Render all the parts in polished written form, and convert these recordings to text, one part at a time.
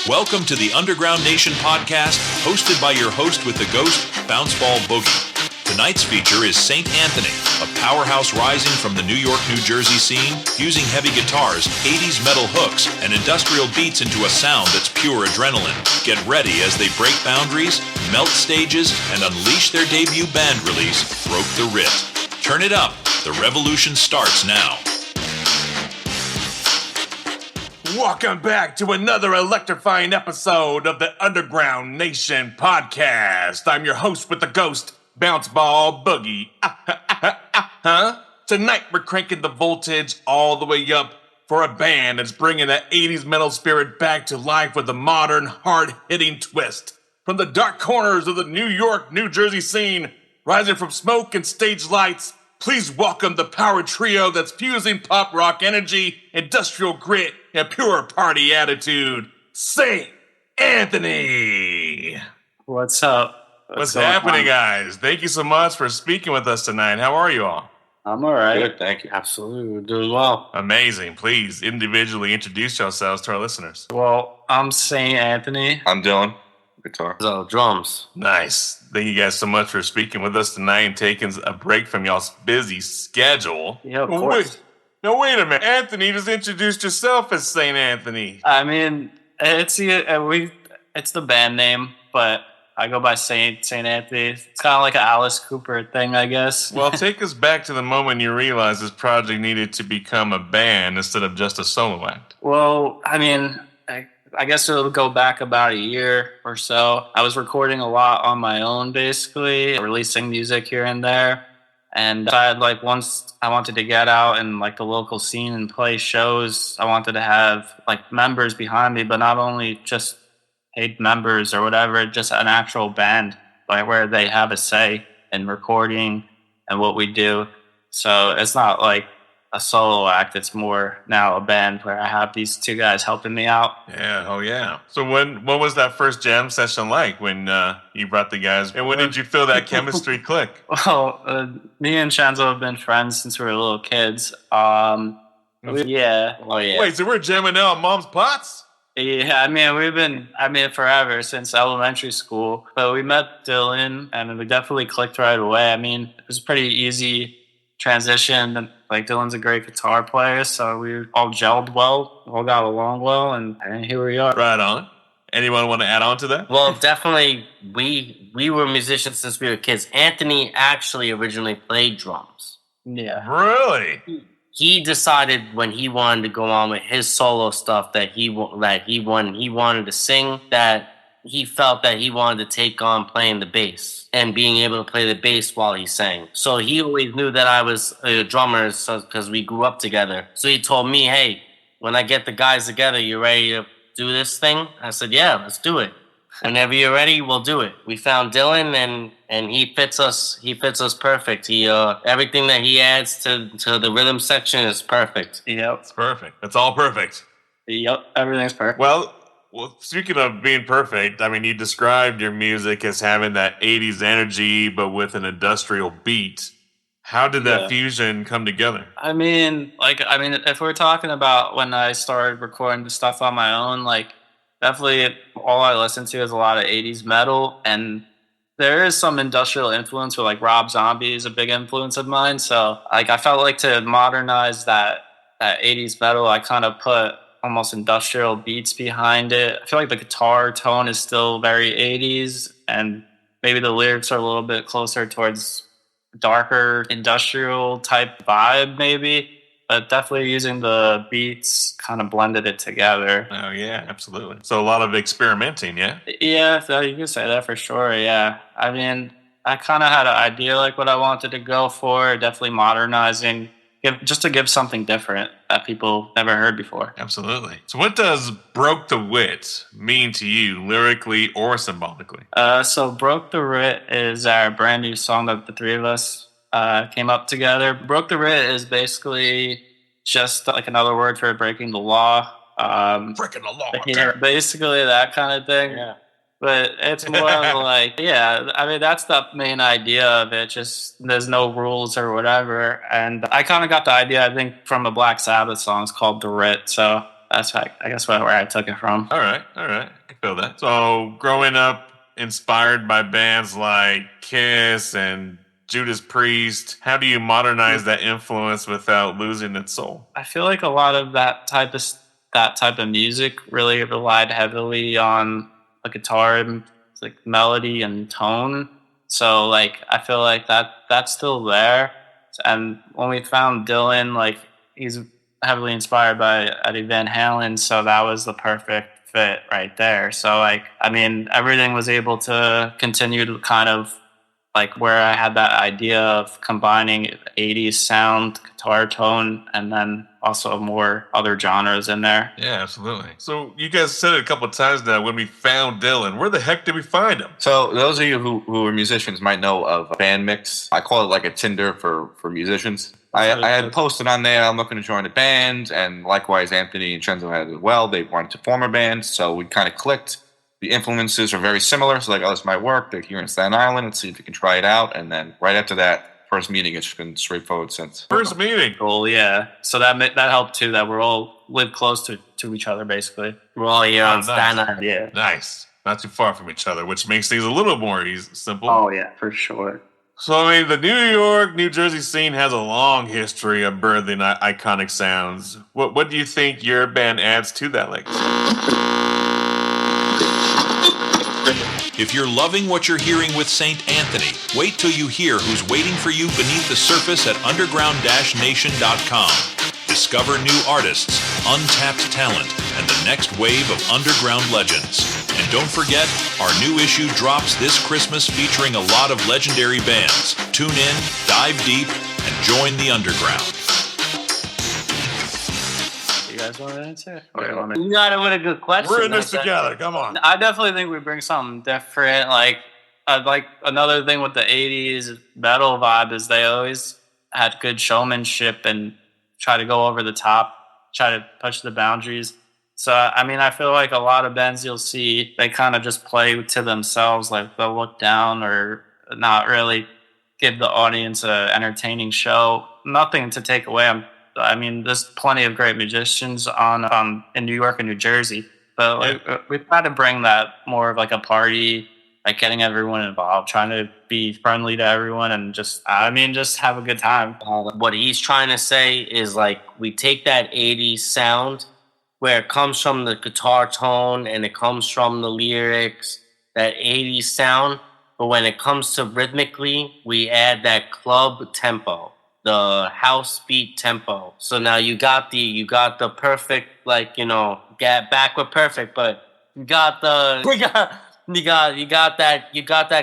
Welcome to the Underground Nation podcast, hosted by your host with the ghost, Bounce Ball Boogie. Tonight's feature is St. Anthony, a powerhouse rising from the New York, New Jersey scene, fusing heavy guitars, 80s metal hooks, and industrial beats into a sound that's pure adrenaline. Get ready as they break boundaries, melt stages, and unleash their debut band release, Broke the Writ. Turn it up. The revolution starts now. Welcome back to another electrifying episode of the Underground Nation podcast. I'm your host with the ghost, Bounce Ball Boogie. Tonight we're cranking the voltage all the way up for a band that's bringing that 80s metal spirit back to life with a modern, hard-hitting twist. From the dark corners of the New York, New Jersey scene, rising from smoke and stage lights, please welcome the power trio that's fusing pop rock energy, industrial grit, and pure party attitude, St. Anthony. What's up? What's happening, guys? Thank you so much for speaking with us tonight. How are you all? I'm all right. Good, thank you. Absolutely, we're doing well. Amazing. Please individually introduce yourselves to our listeners. Well, I'm St. Anthony. I'm Dylan. Guitar. So, drums. Nice. Thank you guys so much for speaking with us tonight and taking a break from y'all's busy schedule. Yeah, of course. Wait a minute. Anthony, just introduced yourself as St. Anthony. I mean, it's the band name, but I go by Saint Anthony. It's kind of like an Alice Cooper thing, I guess. Well, take us back to the moment you realized this project needed to become a band instead of just a solo act. Well, I mean, I guess it'll go back about a year or so. I was recording a lot on my own, basically, releasing music here and there. And I had, once I wanted to get out and, the local scene and play shows, I wanted to have, members behind me, but not only just paid members or whatever, just an actual band, where they have a say in recording and what we do. So it's not like a solo act, it's more now a band where I have these two guys helping me out. Yeah, oh yeah. So what was that first jam session like when you brought the guys, and when did you feel that chemistry click? Well, me and Vincenzo have been friends since we were little kids. Yeah. Oh yeah. Wait, so we're jamming now on Mom's Pots? Yeah, I mean, we've been forever, since elementary school. But we met Dylan, and we definitely clicked right away. I mean, it was a pretty easy transition. Dylan's a great guitar player, so we all gelled well, all got along well, and here we are. Right on. Anyone want to add on to that? Well, definitely, we were musicians since we were kids. Anthony actually originally played drums. Yeah. Really? He decided when he wanted to go on with his solo stuff that he wanted to sing, that he felt that he wanted to take on playing the bass and being able to play the bass while he sang. So he always knew that I was a drummer because we grew up together. So he told me, hey, when I get the guys together, you ready to do this thing? I said, yeah, let's do it. Whenever you're ready, we'll do it. We found Dylan, and he fits us. He fits us perfect. He everything that he adds to the rhythm section is perfect. Yep, it's perfect. It's all perfect. Yep, everything's perfect. Well, speaking of being perfect, I mean, you described your music as having that 80s energy, but with an industrial beat. How did that fusion come together? I mean, if we're talking about when I started recording the stuff on my own, definitely all I listen to is a lot of 80s metal, and there is some industrial influence with Rob Zombie is a big influence of mine. So I felt like to modernize that 80s metal, I kind of put almost industrial beats behind it. I feel like the guitar tone is still very 80s, and maybe the lyrics are a little bit closer towards darker industrial type vibe maybe. But definitely using the beats kind of blended it together. Oh, yeah, absolutely. So a lot of experimenting, yeah? Yeah, you could say that for sure, yeah. I mean, I kind of had an idea what I wanted to go for, definitely modernizing, just to give something different that people never heard before. Absolutely. So what does Broke the Writ mean to you, lyrically or symbolically? So Broke the Writ is our brand new song that the three of us came up together. Broke the Writ is basically just another word for breaking the law. Breaking the law. Yeah, basically that kind of thing. Yeah. But it's more that's the main idea of it. Just there's no rules or whatever. And I kind of got the idea, I think, from a Black Sabbath song. It's called The Writ. So that's I guess where I took it from. All right. I can feel that. So growing up inspired by bands like Kiss and Judas Priest, how do you modernize that influence without losing its soul? I feel like a lot of that type of music really relied heavily on a guitar and like melody and tone. So like I feel like that's still there. And when we found Dylan, like he's heavily inspired by Eddie Van Halen, so that was the perfect fit right there. So like I mean everything was able to continue to kind of like where I had that idea of combining 80s sound, guitar tone, and then also more other genres in there. Yeah, absolutely. So you guys said it a couple of times now, when we found Dylan, where the heck did we find him? So those of you who are musicians might know of Band Mix. I call it like a Tinder for musicians. I had posted on there, I'm looking to join a band, and likewise Anthony and Vincenzo had as well. They wanted to form a band, so we kind of clicked. The influences are very similar, so like, oh, this might work. They're here in Staten Island. Let's see if we can try it out. And then right after that first meeting, it's been straightforward since. First meeting. Cool, yeah. So that helped too, that we're all live close to each other, basically. We're all here on nice. Staten Island. Yeah. Nice. Not too far from each other, which makes things a little more simple. Oh, yeah, for sure. So, I mean, the New York, New Jersey scene has a long history of birthing iconic sounds. What do you think your band adds to that legacy? If you're loving what you're hearing with St. Anthony, wait till you hear who's waiting for you beneath the surface at underground-nation.com. Discover new artists, untapped talent, and the next wave of underground legends. And don't forget, our new issue drops this Christmas featuring a lot of legendary bands. Tune in, dive deep, and join the underground. You guys want to answer? You got it with a good question. We're in this together. Come on. I definitely think we bring something different. Like another thing with the 80s metal vibe is they always had good showmanship and try to go over the top, try to push the boundaries. So, I mean, I feel like a lot of bands you'll see, they kind of just play to themselves, like they'll look down or not really give the audience an entertaining show. Nothing to take away. I mean, there's plenty of great musicians in New York and New Jersey, but we've got to bring that more of like a party, like getting everyone involved, trying to be friendly to everyone, and just have a good time. What he's trying to say is like we take that 80s sound where it comes from the guitar tone and it comes from the lyrics, that 80s sound, but when it comes to rhythmically, we add that club tempo, the house beat tempo. So now you got the perfect, like, get backward perfect, but you got that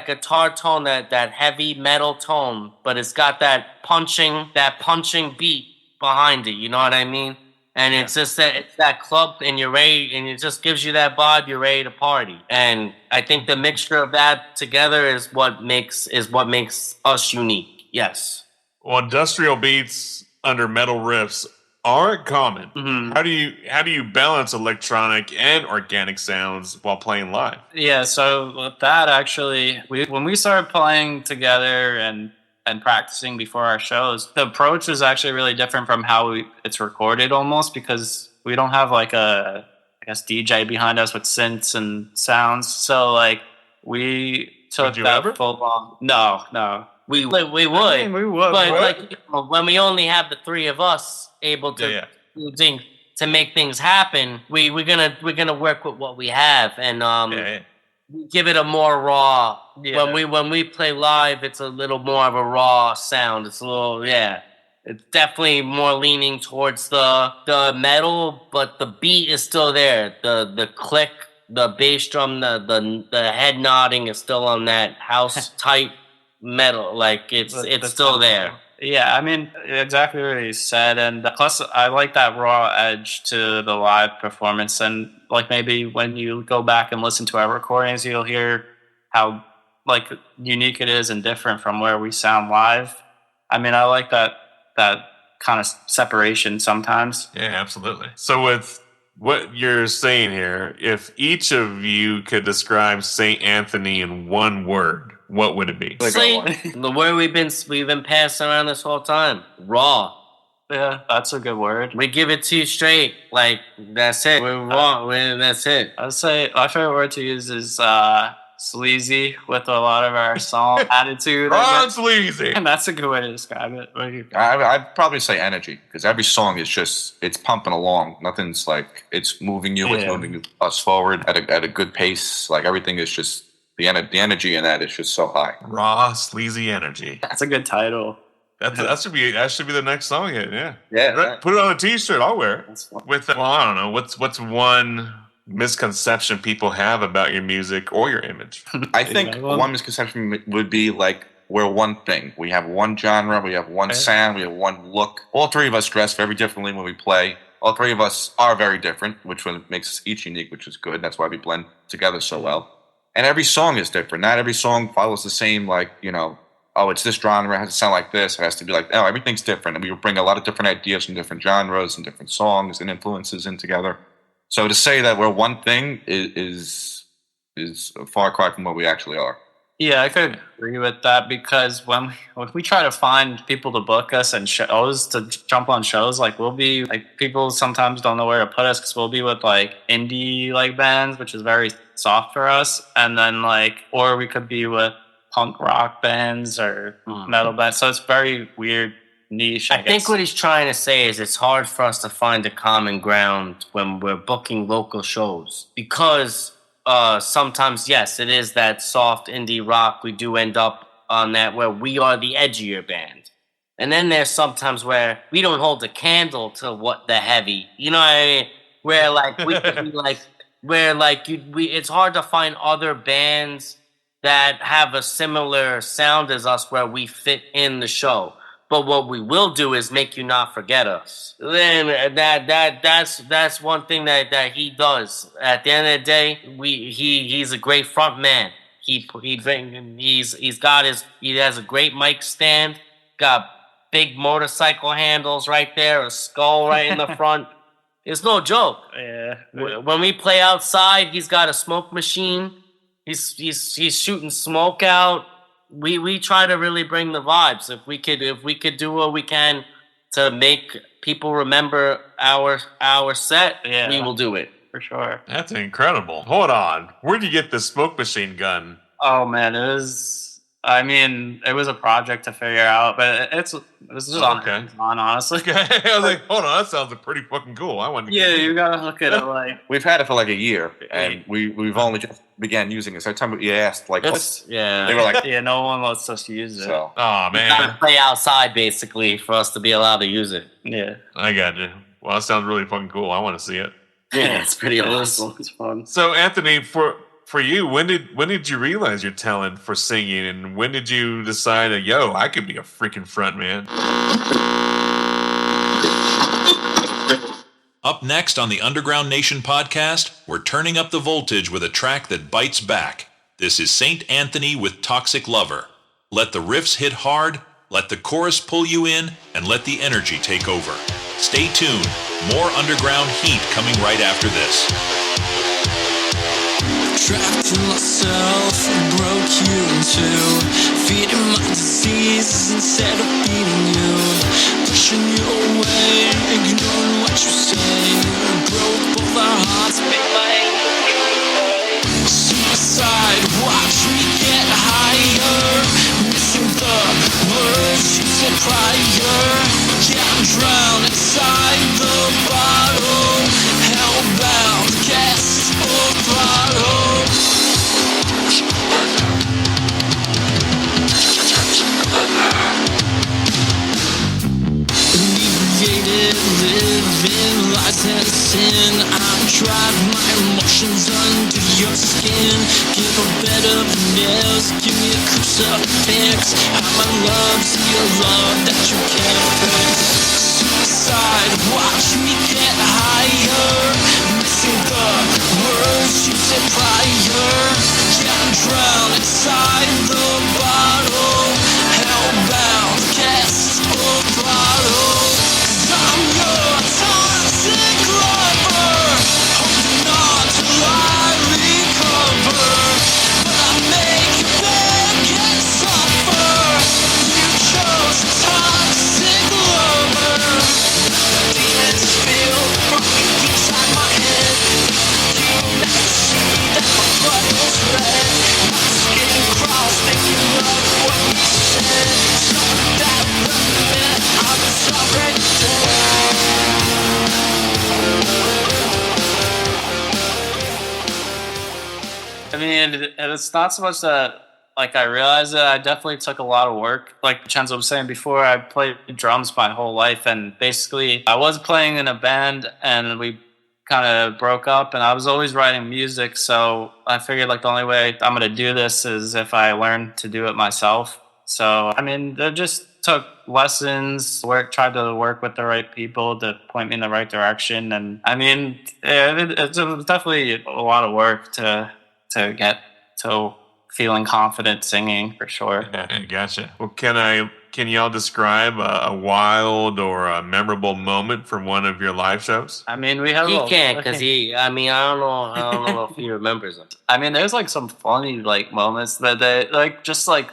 guitar tone, that heavy metal tone, but it's got that punching beat behind it. You know what I mean? And it's just it's that club, and you're ready, and it just gives you that vibe. You're ready to party, and I think the mixture of that together is what makes us unique. Yes. Well, industrial beats under metal riffs aren't common. Mm-hmm. How do you balance electronic and organic sounds while playing live? Yeah, so with that, actually, when we started playing together and practicing before our shows, the approach is actually really different from how it's recorded almost, because we don't have like a, I guess, DJ behind us with synths and sounds. So like we took that full on. No. We would. I mean, we would. But like when we only have the three of us able to to make things happen, we're gonna work with what we have and give it a more raw. Yeah. When we play live, it's a little more of a raw sound. It's a little It's definitely more leaning towards the metal, but the beat is still there. The click, the bass drum, the head nodding is still on that house type metal. Like it's still there. Yeah, I mean, exactly what he said, and plus I like that raw edge to the live performance, and like maybe when you go back and listen to our recordings, you'll hear how like unique it is and different from where we sound live. I mean, I like that kind of separation sometimes. Yeah, absolutely. So with what you're saying here, if each of you could describe St. Anthony in one word, what would it be? The word we've been passing around this whole time: raw. Yeah, that's a good word. We give it to you straight. Like, that's it. We're wrong. That's it. I'd say my favorite word to use is sleazy with a lot of our song attitude. Ron Sleazy. And that's a good way to describe it. I'd probably say energy, because every song is just, it's pumping along. Nothing's like, it's moving you, it's moving us forward at a good pace. Like everything is just, the energy in that is just so high. Raw, sleazy energy. That's a good title. That should be the next song hit. Yeah. Yeah. Put it on a T-shirt. I'll wear it. That's fun. With I don't know what's one misconception people have about your music or your image. I think one misconception would be like, we're one thing. We have one genre, we have one sound, we have one look. All three of us dress very differently when we play. All three of us are very different, which makes us each unique, which is good. That's why we blend together so well. And every song is different. Not every song follows the same, like, you know, oh, it's this genre, it has to sound like this, it has to be like, oh, everything's different. And we bring a lot of different ideas from different genres and different songs and influences in together. So to say that we're one thing is a far cry from what we actually are. Yeah, I could agree with that, because when we try to find people to book us and shows to jump on shows, like we'll be like, people sometimes don't know where to put us, because we'll be with like indie like bands, which is very soft for us, and then like, or we could be with punk rock bands or metal bands. So it's very weird niche. I think what he's trying to say is it's hard for us to find a common ground when we're booking local shows, because sometimes, yes, it is that soft indie rock. We do end up on that where we are the edgier band. And then there's sometimes where we don't hold a candle to what the heavy, you know what I mean? Where like we could be like, where like it's hard to find other bands that have a similar sound as us where we fit in the show. But what we will do is make you not forget us. Then that's one thing that he does. At the end of the day, he's a great front man. He has a great mic stand, got big motorcycle handles right there, a skull right in the front. It's no joke. Yeah. When we play outside, he's got a smoke machine. He's shooting smoke out. We try to really bring the vibes. If we could do what we can to make people remember our set, we will do it. For sure. That's incredible. Hold on. Where'd you get the smoke machine gun? Oh man, it was a project to figure out, but it was just on honestly. Okay. I was like, hold on, that sounds pretty fucking cool. I want to you gotta look at it like. We've had it for like a year, and we've only just began using it. So every time we asked, like, they were like, no one lets us use it. So. Oh man, we gotta play outside basically for us to be allowed to use it. Yeah, I got you. Well, that sounds really fucking cool. I want to see it. Yeah, it's pretty awesome. It's fun. So Anthony, for you, when did you realize your talent for singing, and when did you decide that, yo, I could be a freaking front man? Up next on the Underground Nation podcast, we're turning up the voltage with a track that bites back. This is St. Anthony with Toxic Lover. Let the riffs hit hard, let the chorus pull you in, and let the energy take over. Stay tuned. More underground heat coming right after this. Trapped in myself, broke you in two, feeding my disease instead of feeding you, pushing you away, ignoring what you say, broke both our hearts, make my anger suicide, watch me get higher, missing the words you said prior, yeah, I'm drowned inside the bottle, hellbound, guess or throttle. Inebriated, living lies and sin. I'm driving my emotions under your skin. Give a bed of nails, give me a crucifix. How my love's your love that you can't fix. Suicide, watch me get higher. Missing the words you said prior. Yeah, I'm drowned inside the bottle. Hellbound, guess or throttle. 'Cause I'm your toxic lover. Holding on till I recover. But I make you beg and suffer. You chose a toxic lover. mean, it's not so much that like I realized that I definitely took a lot of work. Like Vincenzo was saying before, I played drums my whole life, and basically I was playing in a band, and we kind of broke up, and I was always writing music. So I figured like the only way I'm gonna do this is if I learn to do it myself. So I mean, I just took lessons, tried to work with the right people to point me in the right direction, and I mean, it's definitely a lot of work to get to feeling confident singing for sure. Yeah, gotcha. Well, can y'all describe a wild or a memorable moment from one of your live shows? I mean, we have. He can't because I don't know if he remembers them. I mean, there's like some funny like moments that they like just like.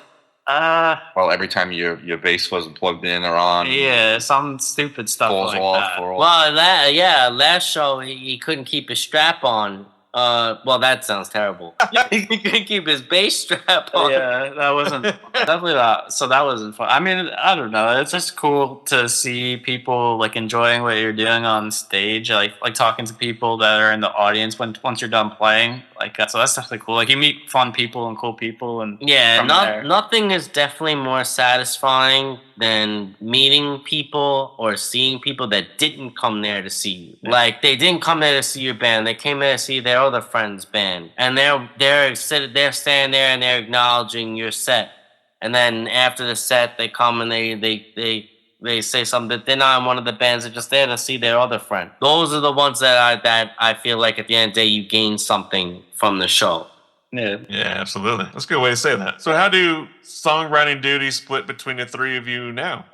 Well, every time your bass wasn't plugged in or on. Yeah, some stupid stuff falls like off. that. Well, last show he couldn't keep his strap on. Well, that sounds terrible. He couldn't keep his bass strap on. Yeah, that wasn't definitely that. So that wasn't fun. I mean, I don't know. It's just cool to see people like enjoying what you're doing on stage, like talking to people that are in the audience once you're done playing. Like so that's definitely cool. Like you meet fun people and cool people, and yeah, nothing is definitely more satisfying than meeting people or seeing people that didn't come there to see you. Yeah. Like they didn't come there to see your band; they came there to see their other friend's band, and they're standing there and they're acknowledging your set. And then after the set, they come and they say something that they're not in one of the bands; they're just there to see their other friend. Those are the ones that I feel like at the end of the day you gain something from the show. Yeah, absolutely. That's a good way to say that. So how do songwriting duties split between the three of you now?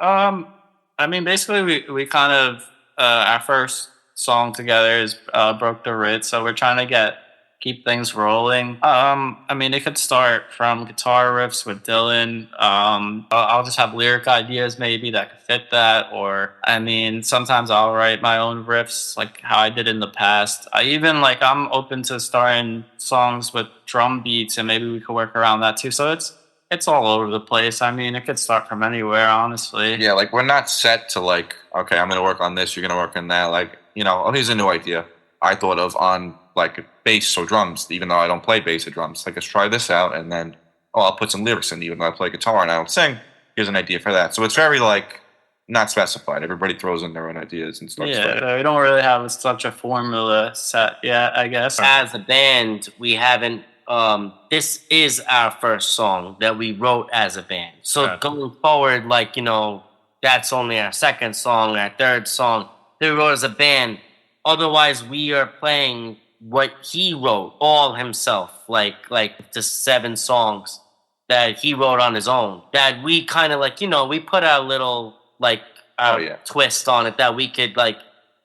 I mean, basically we kind of our first song together is Broke the Writ, so we're trying to keep things rolling. I mean, it could start from guitar riffs with Dylan. I'll just have lyric ideas maybe that could fit that, or I mean, sometimes I'll write my own riffs like how I did in the past. I'm open to starting songs with drum beats, and maybe we could work around that too. So it's all over the place. I mean, it could start from anywhere, honestly. Yeah, like we're not set to like, okay, I'm gonna work on this, you're gonna work on that. Like, here's a new idea I thought of on like bass or drums, even though I don't play bass or drums. Like, let's try this out, and then I'll put some lyrics in, even though I play guitar and I don't sing. Here's an idea for that. So it's very like not specified. Everybody throws in their own ideas and stuff. Yeah, we don't really have such a formula set yet, I guess. As a band, we haven't. This is our first song that we wrote as a band. So going forward, like that's only our second song, our third song that we wrote as a band. Otherwise, we are playing what he wrote all himself, like the 7 songs that he wrote on his own. That we kind of like, we put our little like twist on it that we could like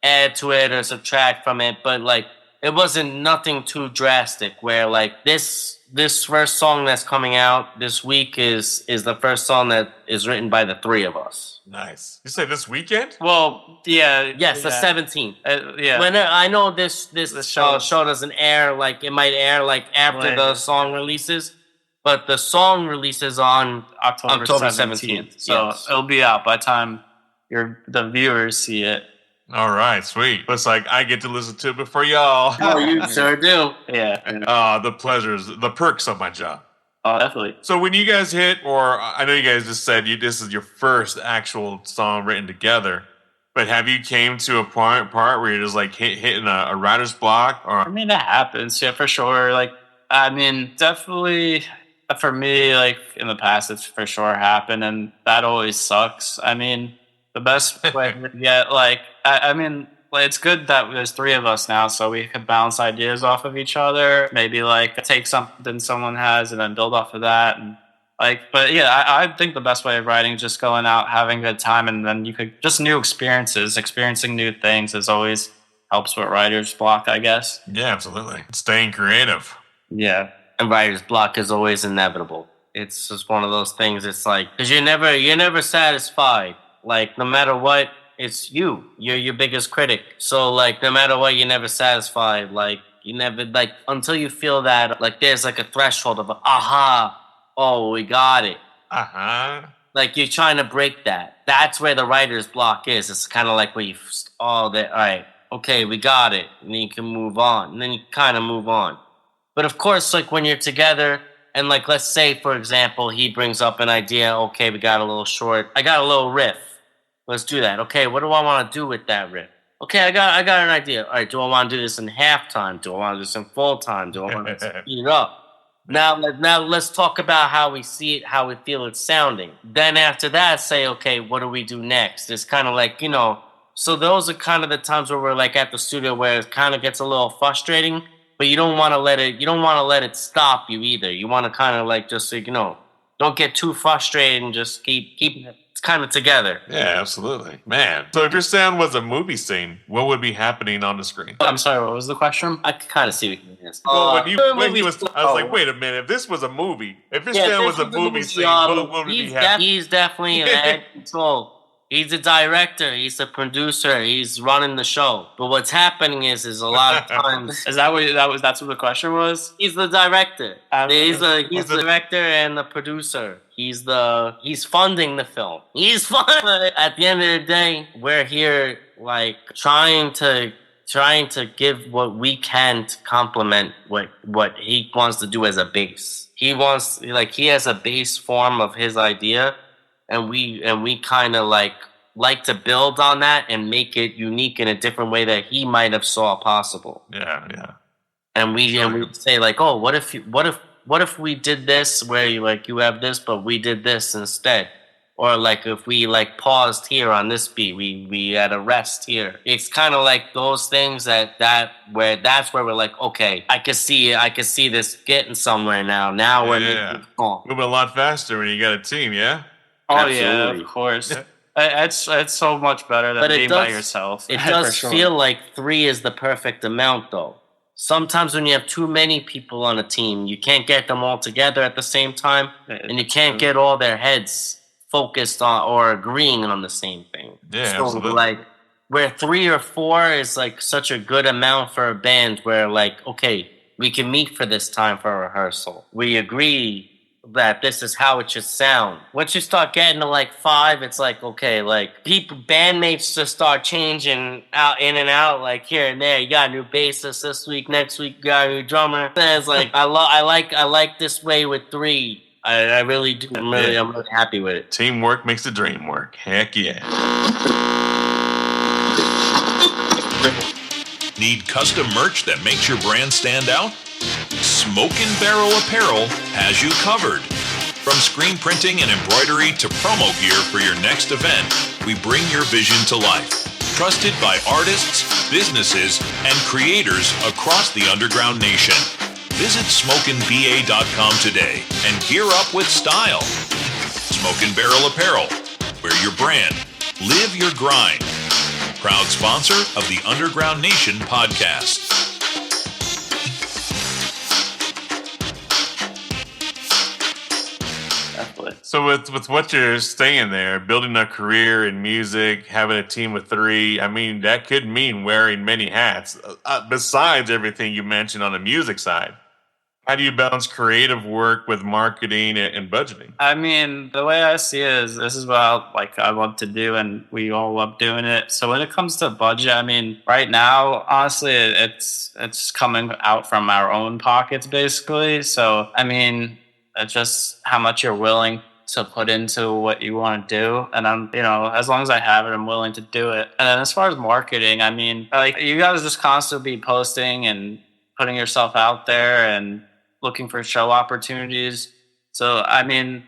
add to it or subtract from it, but like it wasn't nothing too drastic. Where like this first song that's coming out this week is the first song that is written by the 3 of us. Nice. You say this weekend? Well, yeah. Yes, the 17th. Yeah. When I know this show doesn't air, like it might air like after the song releases, but the song releases on October 17th. So it'll be out by the time the viewers see it. All right, sweet. Looks like I get to listen to it before y'all. Oh, you sure do. Yeah. The pleasures, the perks of my job. Oh, definitely. So when you guys or I know you guys just said this is your first actual song written together, but have you came to a part where you're just like hitting a writer's block? Or I mean, that happens, yeah, for sure. Like, I mean, definitely for me, like in the past, it's for sure happened, and that always sucks. I mean, the best way to get I mean, it's good that there's 3 of us now, so we could bounce ideas off of each other. Maybe like take something someone has and then build off of that. And but yeah, I think the best way of writing is just going out, having a good time, and then you could just new experiences, experiencing new things is always helps with writer's block, I guess. Yeah, absolutely. Staying creative. Yeah, and writer's block is always inevitable. It's just one of those things. It's like because you're never satisfied. Like no matter what. It's you're your biggest critic. So like no matter what, you're never satisfied. Like you never like until you feel that like there's like a threshold of we got it. Like you're trying to break that. That's where the writer's block is. It's kind of like where all right, okay, we got it, and then you can move on, and then you kind of move on. But of course, like when you're together and like, let's say, for example, he brings up an idea. Okay, we got a little short. I got a little riff. Let's do that. Okay, what do I want to do with that riff? Okay, I got an idea. All right, do I want to do this in halftime? Do I want to do this in full time? Do I want to speed it up? Now let's talk about how we see it, how we feel it's sounding. Then after that, say, okay, what do we do next? It's kind of like, so those are kind of the times where we're like at the studio where it kind of gets a little frustrating, but you don't want to let it stop you either. You want to kind of like just like, don't get too frustrated and just keep it kind of together. Yeah, absolutely. Man. So if your sound was a movie scene, what would be happening on the screen? I'm sorry, what was the question? I can kind of see what you mean. Well, I was like, wait a minute. If this was a movie, if your sound was a movie scene, what would be happening? He's definitely in head control. He's a director. He's a producer. He's running the show. But what's happening is a lot of times. Is that what that's what the question was? He's the director. He's the director and the producer. He's funding the film. He's funding. At the end of the day, we're here like trying to give what we can to complement what he wants to do as a base. He has a base form of his idea. And we kind of like to build on that and make it unique in a different way that he might have saw possible. Yeah. And we say like, oh, what if we did this where you have this, but we did this instead, or like if we like paused here on this beat, we had a rest here. It's kind of like those things that's where we're like, okay, I can see this getting somewhere now. Now we're moving a lot faster when you got a team. Yeah. Oh, absolutely. yeah, of course. It's so much better than being by yourself. It does feel like 3 is the perfect amount, though. Sometimes when you have too many people on a team, you can't get them all together at the same time, and you can't get all their heads focused on or agreeing on the same thing. Yeah, so, absolutely. like, where 3 or 4 is, like, such a good amount for a band where, like, okay, we can meet for this time for a rehearsal. We agree that this is how it should sound. Once you start getting to like 5, it's like, okay, like bandmates just start changing out in and out, like here and there. You got a new bassist this week, next week you got a new drummer. And it's like I like this way with 3. I really do. I'm really happy with it. Teamwork makes the dream work. Heck yeah. Need custom merch that makes your brand stand out? Smokin' Barrel Apparel has you covered. From screen printing and embroidery to promo gear for your next event, we bring your vision to life. Trusted by artists, businesses, and creators across the underground nation. Visit smokinba.com today and gear up with style. Smokin' Barrel Apparel, where your brand, live your grind. Proud sponsor of the Underground Nation podcast. So with what you're saying there, building a career in music, having a team of 3, I mean, that could mean wearing many hats. Besides everything you mentioned on the music side, how do you balance creative work with marketing and budgeting? I mean, the way I see it is this is what I love to do, and we all love doing it. So when it comes to budget, I mean, right now, honestly, it's coming out from our own pockets, basically. So, I mean, it's just how much you're willing to put into what you want to do. And I'm, as long as I have it, I'm willing to do it. And then as far as marketing, I mean, like you guys just constantly be posting and putting yourself out there and looking for show opportunities. So, I mean,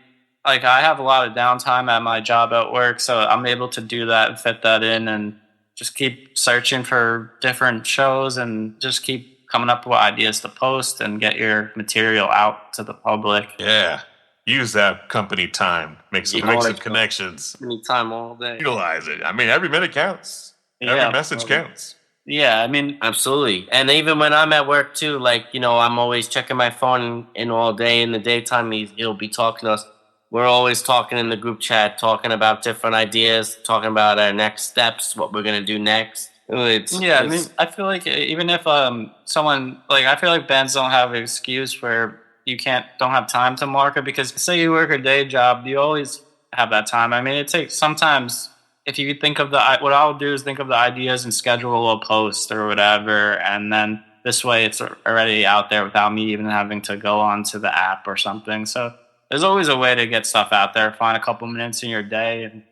like I have a lot of downtime at my job at work, so I'm able to do that and fit that in and just keep searching for different shows and just keep coming up with ideas to post and get your material out to the public. Yeah. Use that company time. Make some connections. Any time all day. Utilize it. I mean, every minute counts. Every message counts. Yeah, I mean... Absolutely. And even when I'm at work, too, like, I'm always checking my phone in all day. In the daytime, he'll be talking to us. We're always talking in the group chat, talking about different ideas, talking about our next steps, what we're going to do next. I mean, I feel like even if someone... Like, I feel like bands don't have an excuse where you don't have time to market, because say you work a day job, you always have that time. I mean, it takes sometimes, if you think of what I'll do is think of the ideas and schedule a post or whatever, and then this way it's already out there without me even having to go onto the app or something. So there's always a way to get stuff out there. Find a couple minutes in your day and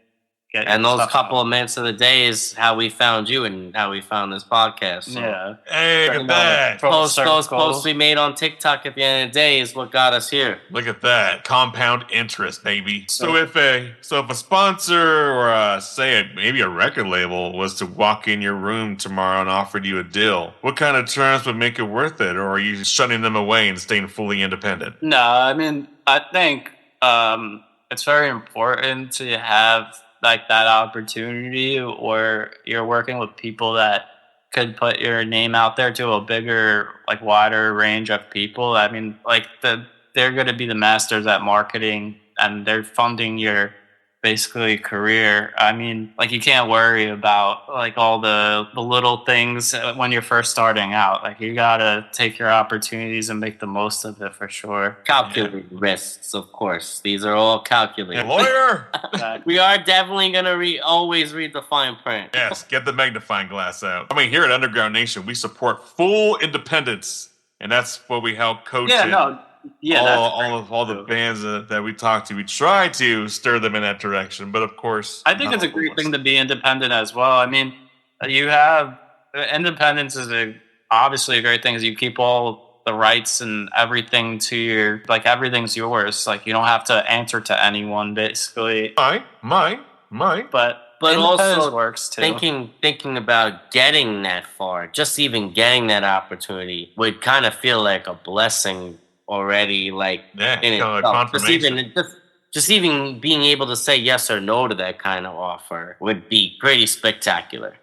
get. And those couple out. of minutes of the day is how we found you and how we found this podcast. So. Yeah. Hey, look at that. Those posts we made on TikTok at the end of the day is what got us here. Look at that. Compound interest, baby. So if a sponsor or maybe a record label was to walk in your room tomorrow and offered you a deal, what kind of terms would make it worth it? Or are you shutting them away and staying fully independent? No, I mean, I think it's very important to have like that opportunity, or you're working with people that could put your name out there to a bigger, like wider range of people. I mean, like they're going to be the masters at marketing, and they're funding your basically career. I mean, like you can't worry about like all the little things when you're first starting out. Like you got to take your opportunities and make the most of it for sure. Calculated risks, of course. These are all calculated. Hey, lawyer! We are definitely going to always read the fine print. Yes, get the magnifying glass out. I mean, here at Underground Nation, we support full independence, and that's what we help coach all the bands that we talk to. We try to stir them in that direction, but of course, I think it's a great thing to be independent as well. I mean, you have independence is obviously a great thing. Is you keep all the rights and everything to everything's yours. Like you don't have to answer to anyone basically. Mine. But also works too. Thinking about getting that far, just even getting that opportunity would kind of feel like a blessing already. Like in itself. Confirmation. Just even being able to say yes or no to that kind of offer would be pretty spectacular.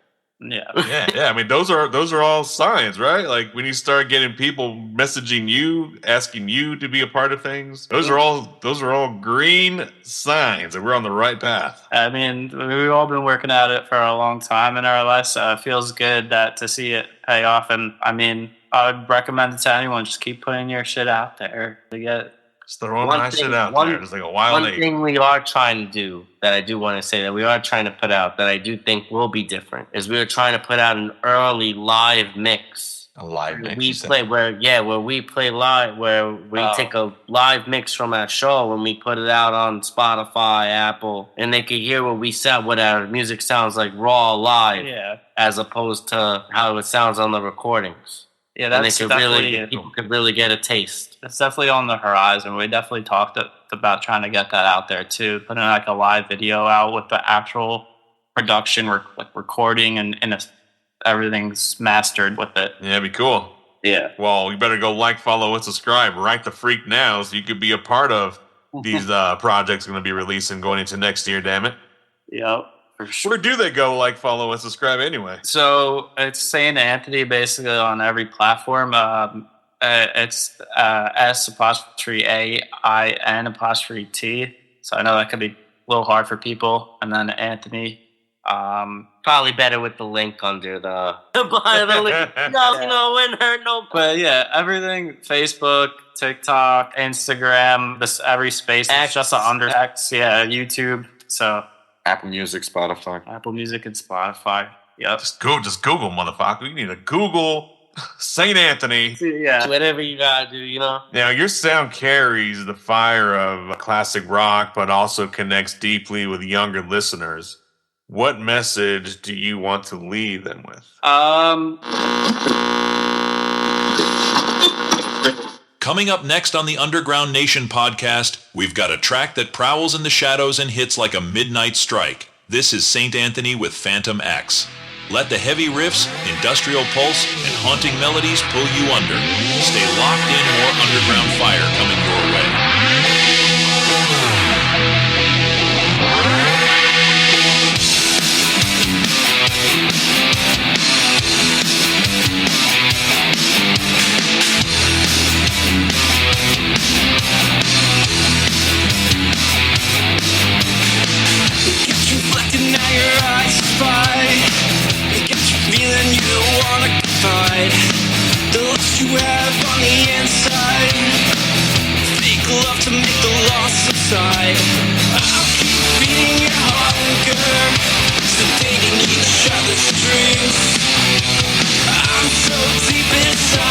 Yeah. I mean, those are all signs, right? Like when you start getting people messaging you, asking you to be a part of things, those are all green signs that we're on the right path. I mean, we've all been working at it for a long time in our lives. So it feels good to see it pay off. And I mean, I would recommend it to anyone. Just keep putting your shit out there to get. Just throwing my shit out there. Just like a wild One thing we are trying to do that I do want to say that we are trying to put out that I do think will be different is we are trying to put out an early live mix. A live mix. We play where we play live, where we take a live mix from our show and we put it out on Spotify, Apple, and they can hear what we sound, what our music sounds like raw live, as opposed to how it sounds on the recordings. Yeah, that's people could really get a taste. It's definitely on the horizon. We definitely talked about trying to get that out there too, putting like a live video out with the actual production, recording, and everything's mastered with it. Yeah, it'd be cool. Yeah. Well, you better go follow, and subscribe. Right the freak now, so you could be a part of these projects going to be releasing going into next year. Damn it. Yep. Where do they go follow, and subscribe anyway? So it's St. Anthony basically on every platform. It's S''AIN''T. So I know that could be a little hard for people. And then Anthony. Probably better with the link under the behind the link. No, wouldn't hurt no. But yeah, everything: Facebook, TikTok, Instagram, every space. It's just under X. Yeah, YouTube. So. Apple Music, Spotify. Apple Music and Spotify. Yep. Just Google, motherfucker. You need to Google St. Anthony. Yeah. Whatever you gotta do, Now, your sound carries the fire of classic rock, but also connects deeply with younger listeners. What message do you want to leave them with? Coming up next on the Underground Nation podcast, we've got a track that prowls in the shadows and hits like a midnight strike. This is St. Anthony with Phantom X. Let the heavy riffs, industrial pulse, and haunting melodies pull you under. Stay locked in, more underground fire coming your way. Now your eyes fight. It gets you feeling you don't wanna fight. The lust you have on the inside. Fake love to make the loss subside. I'll keep feeding your hunger, sedating each other's dreams. I'm so deep inside.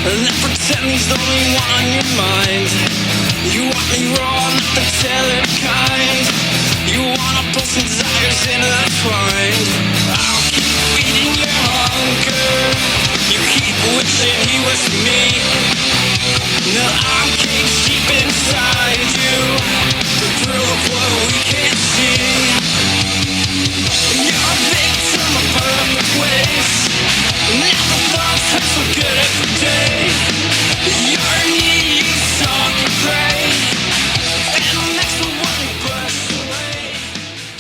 Not pretend he's the only one on your mind. You want me raw, not the tailored kind. You wanna pull some desires intertwined. I'll keep feeding your hunger. You keep wishing he was me. No, I'm caged deep inside you. The thrill of what we can't see. You're a victim of perfect waste. Now the thoughts hurt so good every day. You're needy, you talk and pray. And the next one you brush away.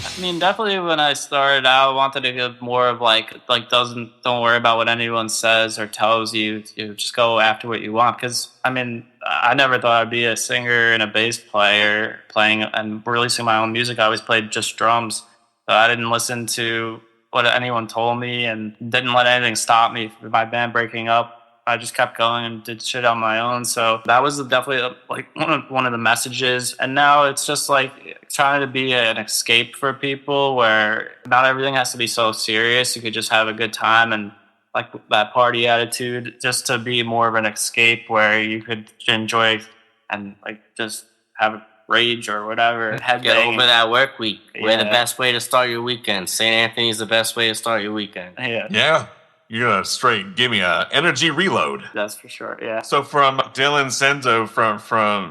I mean, definitely when I started out, I wanted to give more of like don't worry about what anyone says or tells you. You just go after what you want. Because I mean, I never thought I'd be a singer and a bass player playing and releasing my own music. I always played just drums. So I didn't listen to what anyone told me and didn't let anything stop me from my band breaking up. I just kept going and did shit on my own. So that was definitely like one of the messages. And now it's just like trying to be an escape for people where not everything has to be so serious. You could just have a good time and like that party attitude, just to be more of an escape where you could enjoy and like just have rage or whatever. Get over that work week. Yeah. We're the best way to start your weekend. St. Anthony's the best way to start your weekend. Yeah. You're gonna straight give me a energy reload. That's for sure. Yeah. So from Dylan Senzo,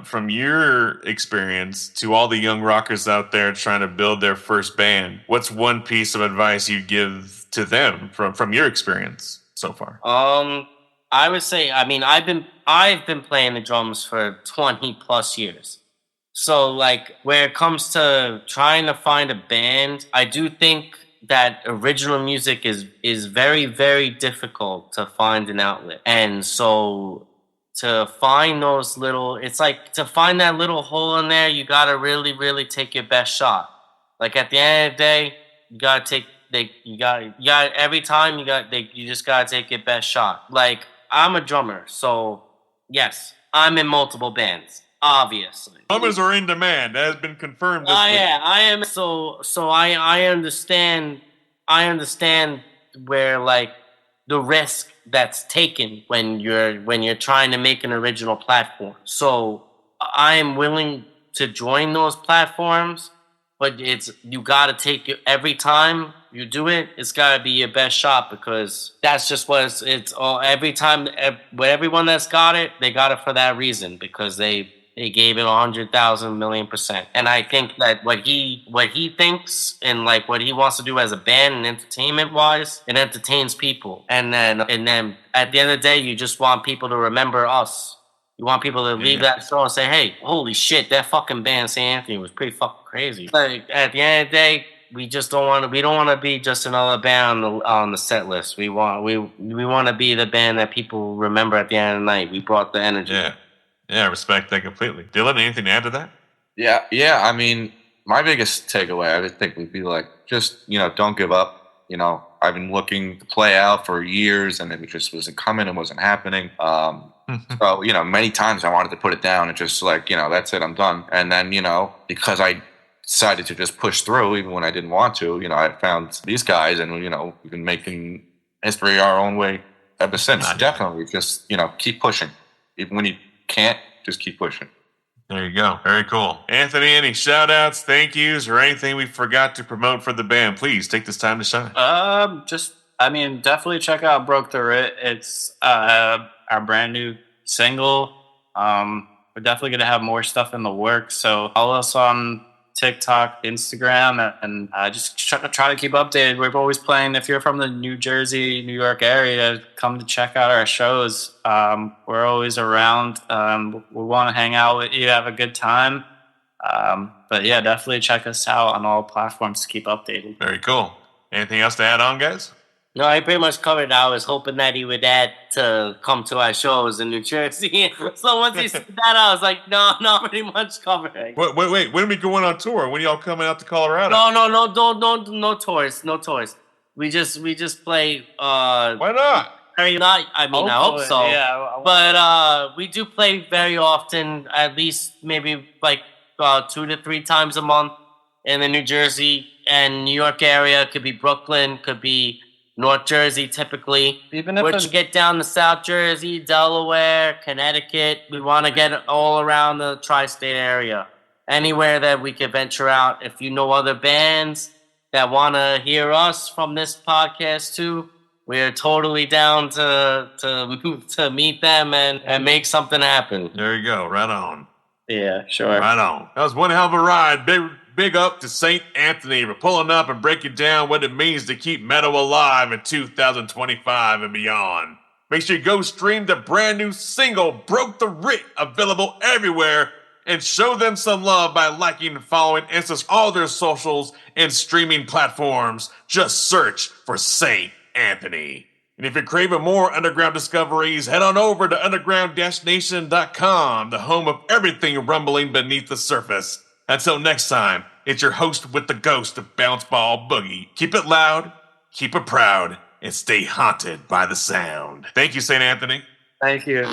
from your experience to all the young rockers out there trying to build their first band, what's one piece of advice you'd give to them from your experience so far? I would say, I mean, I've been playing the drums for 20 plus years. So like where it comes to trying to find a band, I do think that original music is very, very difficult to find an outlet. And so to find those little, it's like to find that little hole in there, you gotta really, really take your best shot. Like at the end of the day, you just gotta take your best shot. Like I'm a drummer, so yes, I'm in multiple bands. Obviously, Drummers are in demand. That has been confirmed this week. Yeah, I am. So I understand. I understand where like the risk that's taken when you're trying to make an original platform. So I am willing to join those platforms, but you got to take it every time you do it. It's got to be your best shot because that's just what it's all. Every time, with everyone that's got it, they got it for that reason because they gave it 100,000 million%. And I think that what he thinks and like what he wants to do as a band and entertainment wise, it entertains people. And then at the end of the day, you just want people to remember us. You want people to leave that show and say, hey, holy shit, that fucking band St. Anthony was pretty fucking crazy. Like at the end of the day, we don't want to be just another band on the set list. We want to be the band that people remember at the end of the night. We brought the energy. Yeah, I respect that completely. Dylan, anything to add to that? Yeah. I mean, my biggest takeaway, I would think, would be like, just, don't give up. I've been looking to play out for years, and it just wasn't coming and wasn't happening. So, many times I wanted to put it down and just like, that's it, I'm done. And then, because I decided to just push through, even when I didn't want to, I found these guys, and, we've been making history our own way ever since. Definitely, just, keep pushing. Even when you can't, just keep pushing. There you go. Very cool. Anthony, any shout outs, thank yous, or anything we forgot to promote for the band? Please take this time to shine. Definitely check out Broke the Writ. It's our brand new single. We're definitely going to have more stuff in the works. So follow us on TikTok, Instagram, and just try to keep updated. We're always playing. If you're from the New Jersey, New York area, come to check out our shows. We're always around. We want to hang out with you, have a good time. But yeah, definitely check us out on all platforms to keep updated. Very cool. Anything else to add on, guys? No, I pretty much covered it. I was hoping that he would add to come to our shows in New Jersey. So once he said that, I was like, no, pretty much covered. Wait. When are we going on tour? When are y'all coming out to Colorado? No tours. We just play. Why not? I hope so. Yeah, but we do play very often, at least maybe like 2 to 3 times a month in the New Jersey and New York area. Could be Brooklyn, could be North Jersey typically. Even if We're it's to get down to South Jersey, Delaware, Connecticut. We want to get all around the tri-state area. Anywhere that we could venture out. If you know other bands that want to hear us from this podcast too, we're totally down to meet them and make something happen. There you go. Right on. yeah, sure. Right on. That was one hell of a ride. Big up to St. Anthony for pulling up and breaking down what it means to keep metal alive in 2025 and beyond. Make sure you go stream the brand new single, Broke the Writ, available everywhere, and show them some love by liking and following all their socials and streaming platforms. Just search for St. Anthony. And if you're craving more underground discoveries, head on over to underground-nation.com, the home of everything rumbling beneath the surface. Until next time, it's your host with the ghost of Bounce Ball Boogie. Keep it loud, keep it proud, and stay haunted by the sound. Thank you, St. Anthony. Thank you.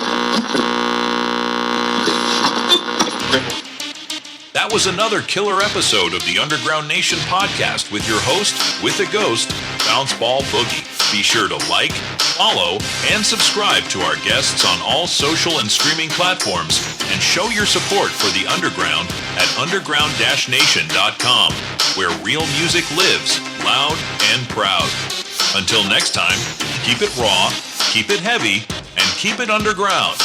That was another killer episode of the Underground Nation podcast with your host, with the ghost, Bounce Ball Boogie. Be sure to like, follow, and subscribe to our guests on all social and streaming platforms, and show your support for the Underground at underground-nation.com, where real music lives, loud and proud. Until next time, keep it raw, keep it heavy, and keep it underground.